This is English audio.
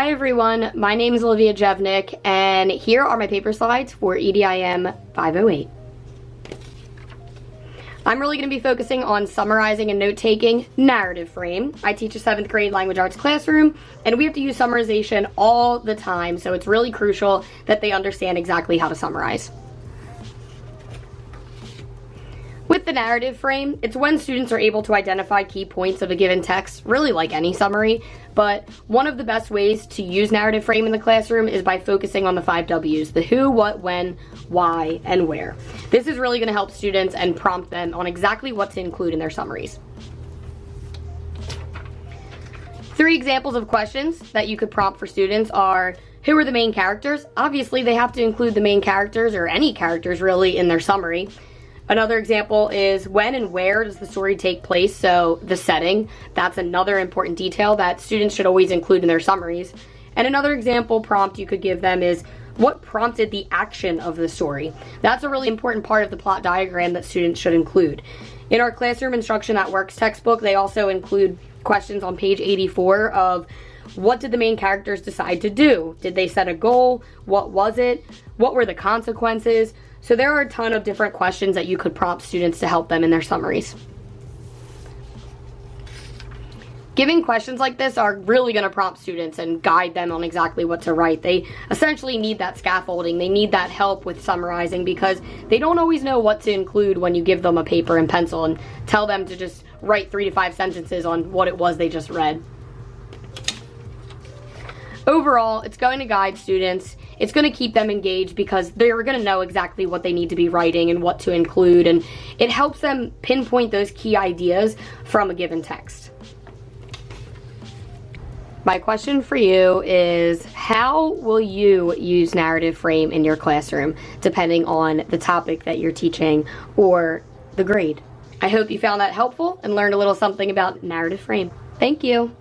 Hi everyone, my name is Olivia Jevnik, and here are my paper slides for EDIM 508. I'm really going to be focusing on summarizing and note-taking narrative frame. I teach a 7th grade language arts classroom, and we have to use summarization all the time, so it's really crucial that they understand exactly how to summarize. With the narrative frame, it's when students are able to identify key points of a given text, really like any summary, but one of the best ways to use narrative frame in the classroom is by focusing on the 5 W's, the who, what, when, why, and where. This is really going to help students and prompt them on exactly what to include in their summaries. 3 examples of questions that you could prompt for students are, who are the main characters? Obviously, they have to include the main characters, or any characters really, in their summary. Another example is when and where does the story take place, so the setting. That's another important detail that students should always include in their summaries. And another example prompt you could give them is what prompted the action of the story. That's a really important part of the plot diagram that students should include. In our Classroom Instruction That Works textbook, they also include questions on page 84 of what did the main characters decide to do? Did they set a goal? What was it? What were the consequences? So there are a ton of different questions that you could prompt students to help them in their summaries. Giving questions like this are really going to prompt students and guide them on exactly what to write. They essentially need that scaffolding. They need that help with summarizing because they don't always know what to include when you give them a paper and pencil and tell them to just write 3 to 5 sentences on what it was they just read. Overall, it's going to guide students. It's going to keep them engaged because they're going to know exactly what they need to be writing and what to include, and it helps them pinpoint those key ideas from a given text. My question for you is, how will you use narrative frame in your classroom, depending on the topic that you're teaching or the grade? I hope you found that helpful and learned a little something about narrative frame. Thank you.